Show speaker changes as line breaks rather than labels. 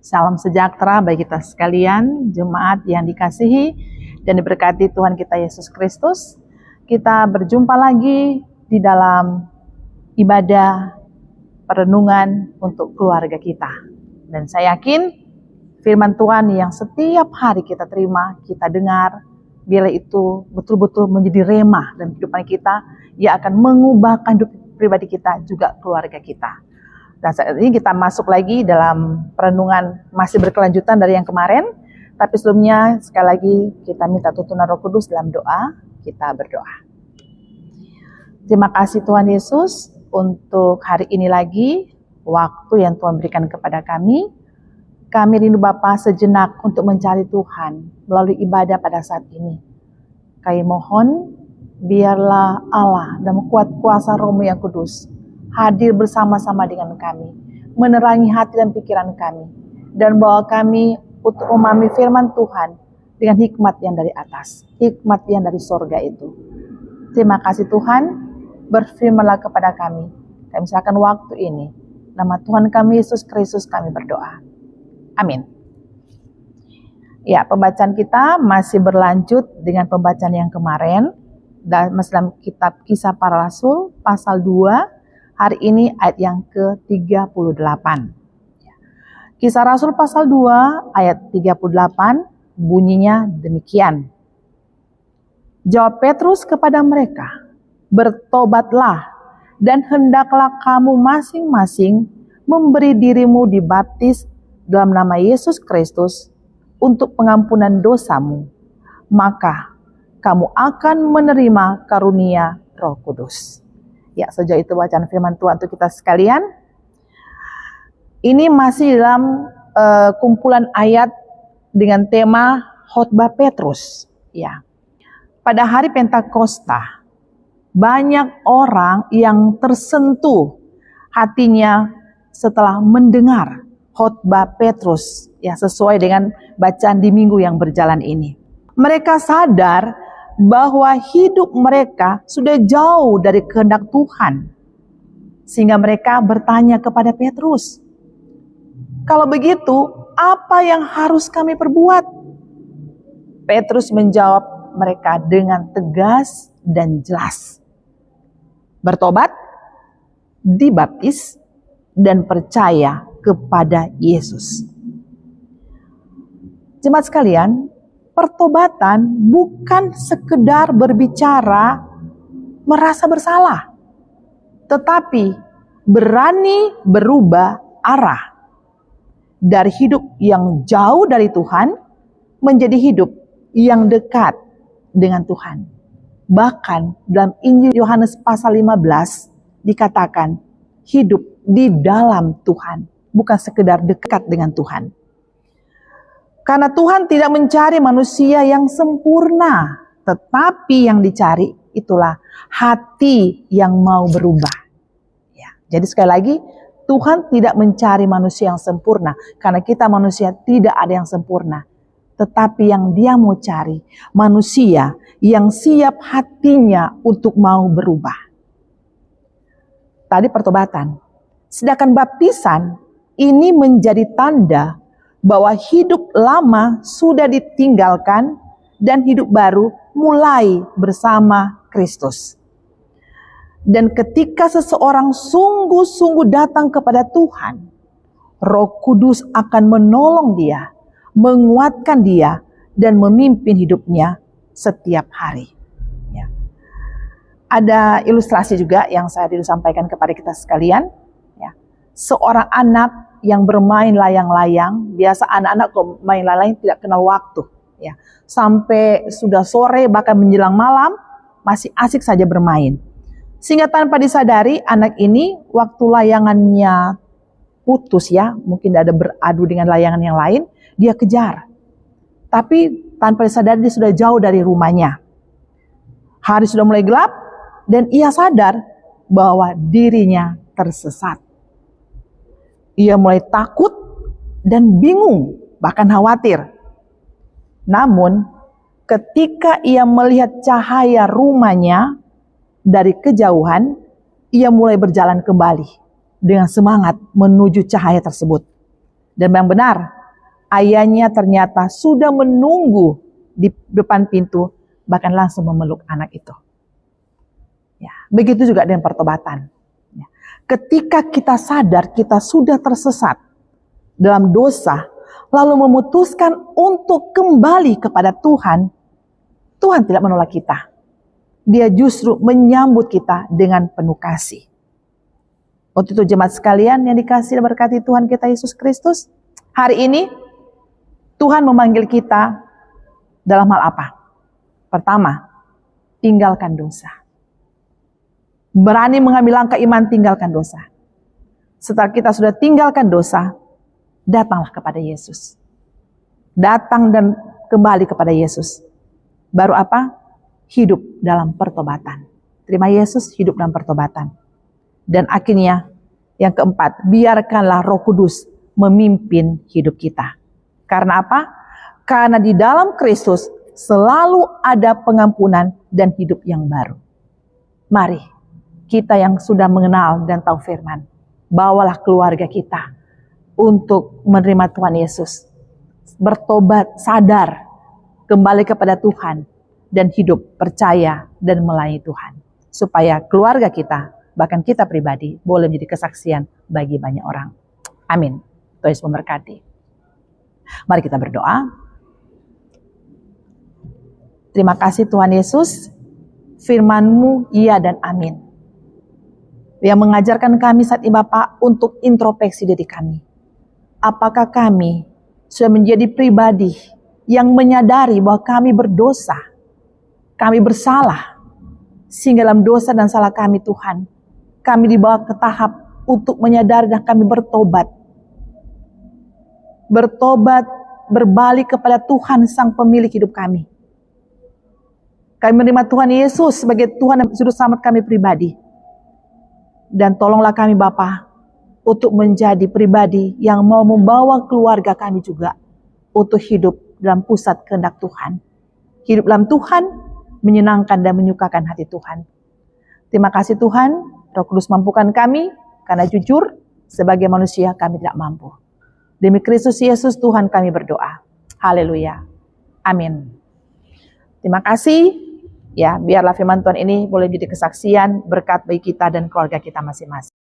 Salam sejahtera bagi kita sekalian, jemaat yang dikasihi dan diberkati Tuhan kita Yesus Kristus. Kita berjumpa lagi di dalam ibadah perenungan untuk keluarga kita. Dan saya yakin firman Tuhan yang setiap hari kita terima, kita dengar, bila itu betul-betul menjadi rema dalam kehidupan kita, ia akan mengubahkan hidup pribadi kita, juga keluarga kita. Dan saat ini kita masuk lagi dalam perenungan masih berkelanjutan dari yang kemarin. Tapi sebelumnya sekali lagi kita minta tuntunan Roh Kudus dalam doa. Kita berdoa. Terima kasih Tuhan Yesus untuk hari ini lagi, waktu yang Tuhan berikan kepada kami. Kami rindu Bapa sejenak untuk mencari Tuhan melalui ibadah pada saat ini. Kami mohon biarlah Allah dan kuat kuasa Roh-Mu yang kudus hadir bersama-sama dengan kami, menerangi hati dan pikiran kami, dan bawa kami untuk memahami firman Tuhan dengan hikmat yang dari atas, hikmat yang dari sorga itu. Terima kasih Tuhan, berfirmanlah kepada kami. Kami serahkan waktu ini. Nama Tuhan kami Yesus Kristus kami berdoa. Amin. Ya, pembacaan kita masih berlanjut dengan pembacaan yang kemarin dalam kitab Kisah Para Rasul pasal 2. Hari ini ayat yang ke-38. Kisah Rasul pasal 2 ayat 38 bunyinya demikian. Jawab Petrus kepada mereka, bertobatlah dan hendaklah kamu masing-masing memberi dirimu dibaptis dalam nama Yesus Kristus untuk pengampunan dosamu. Maka kamu akan menerima karunia Roh Kudus. Ya, sejauh itu bacaan firman Tuhan untuk kita sekalian. Ini masih dalam kumpulan ayat dengan tema khotbah Petrus. Ya, pada hari Pentakosta banyak orang yang tersentuh hatinya setelah mendengar khotbah Petrus. Ya, sesuai dengan bacaan di minggu yang berjalan ini. Mereka sadar bahwa hidup mereka sudah jauh dari kehendak Tuhan. Sehingga mereka bertanya kepada Petrus, kalau begitu, apa yang harus kami perbuat? Petrus menjawab mereka dengan tegas dan jelas. Bertobat, dibaptis, dan percaya kepada Yesus. Jemaat sekalian, pertobatan bukan sekedar berbicara merasa bersalah, tetapi berani berubah arah dari hidup yang jauh dari Tuhan menjadi hidup yang dekat dengan Tuhan. Bahkan dalam Injil Yohanes pasal 15 dikatakan hidup di dalam Tuhan, bukan sekedar dekat dengan Tuhan. Karena Tuhan tidak mencari manusia yang sempurna, tetapi yang dicari itulah hati yang mau berubah. Ya, jadi sekali lagi, Tuhan tidak mencari manusia yang sempurna, karena kita manusia tidak ada yang sempurna. Tetapi yang Dia mau cari, manusia yang siap hatinya untuk mau berubah. Tadi pertobatan. Sedangkan baptisan ini menjadi tanda bahwa hidup lama sudah ditinggalkan dan hidup baru mulai bersama Kristus. Dan ketika seseorang sungguh-sungguh datang kepada Tuhan, Roh Kudus akan menolong dia, menguatkan dia, dan memimpin hidupnya setiap hari. Ya. Ada ilustrasi juga yang saya sampaikan kepada kita sekalian. Ya. Seorang anak yang bermain layang-layang, biasa anak-anak kalau main layang tidak kenal waktu, ya. Sampai sudah sore bahkan menjelang malam masih asik saja bermain. Sehingga tanpa disadari anak ini waktu layangannya putus, ya, mungkin ada beradu dengan layangan yang lain, dia kejar. Tapi tanpa disadari dia sudah jauh dari rumahnya. Hari sudah mulai gelap dan ia sadar bahwa dirinya tersesat. Ia mulai takut dan bingung, bahkan khawatir. Namun, ketika ia melihat cahaya rumahnya dari kejauhan, ia mulai berjalan kembali dengan semangat menuju cahaya tersebut. Dan yang benar, ayahnya ternyata sudah menunggu di depan pintu, bahkan langsung memeluk anak itu. Ya, begitu juga dengan pertobatan. Ya. Ketika kita sadar kita sudah tersesat dalam dosa, lalu memutuskan untuk kembali kepada Tuhan, Tuhan tidak menolak kita. Dia justru menyambut kita dengan penuh kasih. Untuk itu jemaat sekalian yang dikasihi dan berkati Tuhan kita Yesus Kristus, hari ini Tuhan memanggil kita dalam hal apa? Pertama, tinggalkan dosa. Berani mengambil langkah iman, tinggalkan dosa. Setelah kita sudah tinggalkan dosa, datanglah kepada Yesus. Datang dan kembali kepada Yesus. Baru apa? Hidup dalam pertobatan. Terima Yesus, hidup dalam pertobatan. Dan akhirnya yang keempat, biarkanlah Roh Kudus memimpin hidup kita. Karena apa? Karena di dalam Kristus selalu ada pengampunan dan hidup yang baru. Mari, kita yang sudah mengenal dan tahu firman, bawalah keluarga kita untuk menerima Tuhan Yesus. Bertobat, sadar, kembali kepada Tuhan, dan hidup percaya dan melayani Tuhan. Supaya keluarga kita, bahkan kita pribadi, boleh menjadi kesaksian bagi banyak orang. Amin. Tuhan Yesus memberkati. Mari kita berdoa. Terima kasih Tuhan Yesus, firman-Mu iya dan amin. Yang mengajarkan kami saat ini Bapa untuk introspeksi diri kami. Apakah kami sudah menjadi pribadi yang menyadari bahwa kami berdosa, kami bersalah, sehingga dalam dosa dan salah kami Tuhan, kami dibawa ke tahap untuk menyadari dan kami bertobat. Bertobat, berbalik kepada Tuhan Sang Pemilik hidup kami. Kami menerima Tuhan Yesus sebagai Tuhan dan Juru Selamat kami pribadi. Dan tolonglah kami Bapa untuk menjadi pribadi yang mau membawa keluarga kami juga untuk hidup dalam pusat kehendak Tuhan. Hidup dalam Tuhan, menyenangkan dan menyukakan hati Tuhan. Terima kasih Tuhan, Roh Kudus mampukan kami, karena jujur, sebagai manusia kami tidak mampu. Demi Kristus Yesus Tuhan kami berdoa. Haleluya. Amin. Terima kasih. Ya, biarlah firman Tuhan ini boleh jadi kesaksian, berkat bagi kita dan keluarga kita masing-masing.